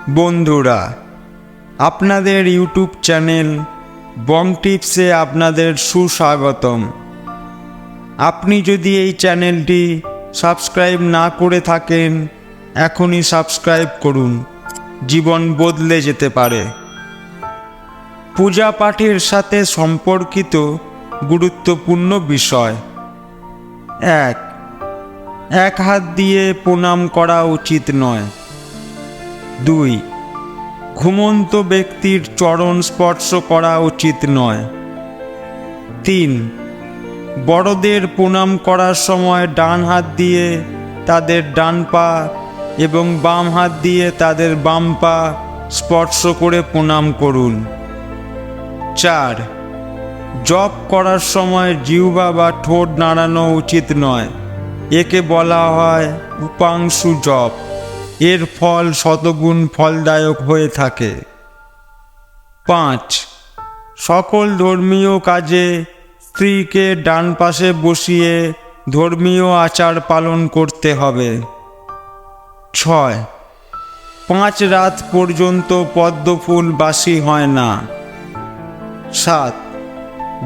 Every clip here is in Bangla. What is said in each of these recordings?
বন্ধুরা, আপনাদের ইউটিউব চ্যানেল বং টিপসে আপনাদের সুস্বাগতম। আপনি যদি এই চ্যানেলটি সাবস্ক্রাইব না করে থাকেন, এখনই সাবস্ক্রাইব করুন, জীবন বদলে যেতে পারে। পূজা পাঠের সাথে সম্পর্কিত গুরুত্বপূর্ণ বিষয়। এক হাত দিয়ে প্রণাম করা উচিত নয়। 2. ঘুমন্ত ব্যক্তির চরণ স্পর্শ করা উচিত নয়। 3. বড়দের প্রণাম করার সময় ডান হাত দিয়ে তাদের ডান পা এবং বাম হাত দিয়ে তাদের বাম পা স্পর্শ করে প্রণাম করুন। 4. জপ করার সময় জিহ্বা বা ঠোঁট নাড়ানো উচিত নয়। একে বলা হয় উপাংশু জপ। এর ফল শতগুণ ফলদায়ক হয়ে থাকে। 5. সকল ধর্মীয় কাজে স্ত্রীকে ডান পাশে বসিয়ে ধর্মীয় আচার পালন করতে হবে। 6. 5 রাত পর্যন্ত পদ্মফুল বাসি হয় না। 7.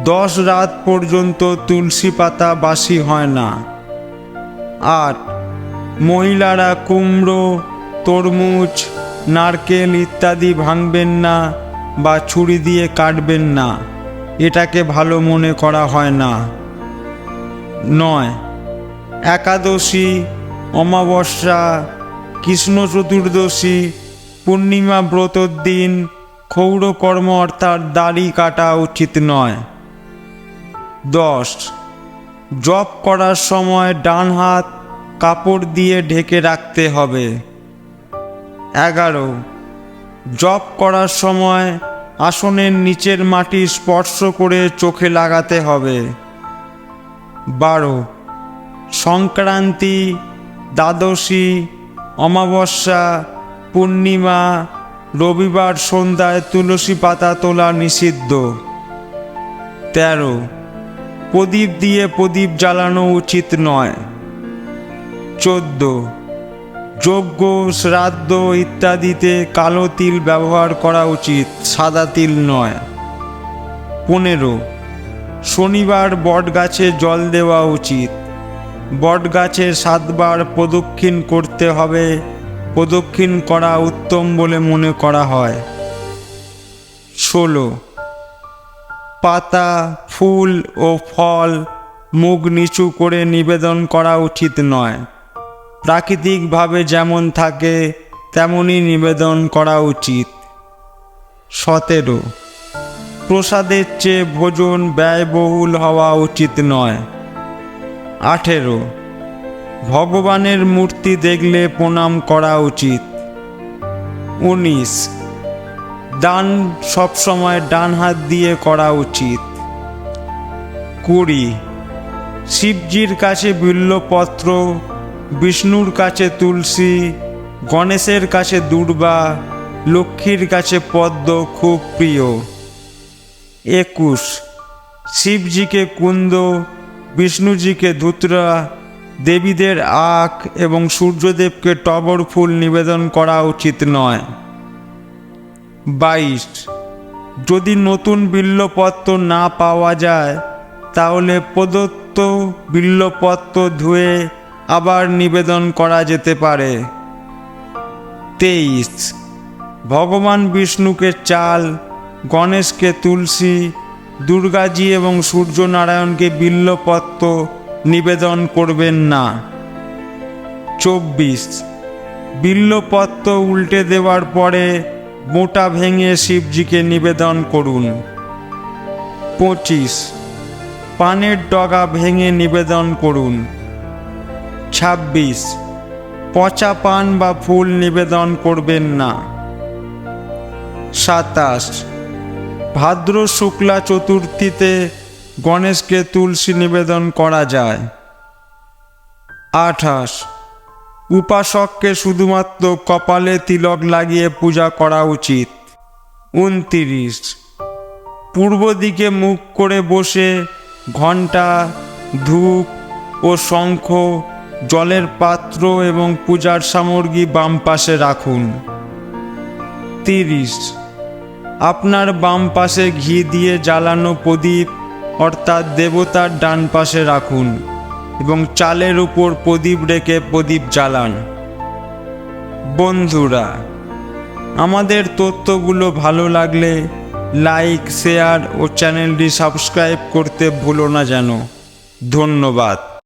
10 রাত পর্যন্ত তুলসী পাতা বাসি হয় না। 8. মহিলারা কুমড়ো, তরমুজ, নারকেল ইত্যাদি ভাঙবেন না বা ছুরি দিয়ে কাটবেন না, এটাকে ভালো মনে করা হয় না। 9. একাদশী, অমাবস্যা, কৃষ্ণ চতুর্দশী, পূর্ণিমা ব্রতর দিন ক্ষৌরকর্ম অর্থাৎ দাড়ি কাটা উচিত নয়। 10. জপ করার সময় ডান হাত কাপড় দিয়ে ঢেকে রাখতে হবে। 11. জপ করার সময় আসনের নিচের মাটি স্পর্শ করে চোখে লাগাতে হবে। 12. সংক্রান্তি, দ্বাদশী, অমাবস্যা, পূর্ণিমা, রবিবার সন্ধ্যায় তুলসী পাতা তোলা নিষিদ্ধ। 13. প্রদীপ দিয়ে প্রদীপ জ্বালানো উচিত নয়। 14. যজ্ঞ, শ্রাদ্ধ ইত্যাদিতে কালো তিল ব্যবহার করা উচিত, সাদা তিল নয়। 15. শনিবার বটগাছে জল দেওয়া উচিত। বটগাছে 7 বার প্রদক্ষিণ করতে হবে। প্রদক্ষিণ করা উত্তম বলে মনে করা হয়। 16. পাতা, ফুল ও ফল মুখ নিচু করে নিবেদন করা উচিত নয়। প্রাকৃতিকভাবে যেমন থাকে তেমনই নিবেদন করা উচিত। 17. প্রসাদের চেয়ে ভোজন ব্যয়বহুল হওয়া উচিত নয়। 18. ভগবানের মূর্তি দেখলে প্রণাম করা উচিত। 19. দান সবসময় ডান হাত দিয়ে করা উচিত। 20. শিবজির কাছে বিল্বপত্র, বিষ্ণুর কাছে তুলসী, গণেশের কাছে দূর্বা, লক্ষ্মীর কাছে পদ্ম খুব প্রিয়। 21. শিবজিকে কুন্দ, বিষ্ণুজিকে ধুতরা, দেবীদের আখ এবং সূর্যদেবকে টগর ফুল নিবেদন করা উচিত নয়। 22. যদি নতুন বিল্বপত্র না পাওয়া যায় তাহলে প্রদত্ত বিল্বপত্র ধুয়ে আবার নিবেদন করা যেতে পারে। 23. ভগবান বিষ্ণুকে চাল, গণেশকে তুলসী, দুর্গাজি এবং সূর্যনারায়ণকে বিল্বপত্র নিবেদন করবেন না। 24. বিল্বপত্র উল্টে দেওয়ার পরে মোটা ভেঙে শিবজিকে নিবেদন করুন। 25. পানের ডগা ভেঙে নিবেদন করুন। 26. পচা পান বা ফুল নিবেদন করবেন না। 27. ভাদ্র শুক্লা চতুর্থীতে গণেশকে তুলসী নিবেদন করা যায়। 28. উপাসককে শুধুমাত্র কপালে তিলক লাগিয়ে পূজা করা উচিত। 29. পূর্ব দিকে মুখ করে বসে ঘণ্টা, ধূপ ও শঙ্খ, জলের পাত্র এবং পূজার সামগ্রী বাম পাশে রাখুন। 30। আপনার বাম পাশে ঘি দিয়ে জ্বালানো প্রদীপ অর্থাৎ দেবতার ডান পাশে রাখুন এবং চালের উপর প্রদীপ রেখে প্রদীপ জ্বালান। বন্ধুরা, আমাদের তথ্যগুলো ভালো লাগলে লাইক, শেয়ার ও চ্যানেলটি সাবস্ক্রাইব করতে ভুলো না যেন। ধন্যবাদ।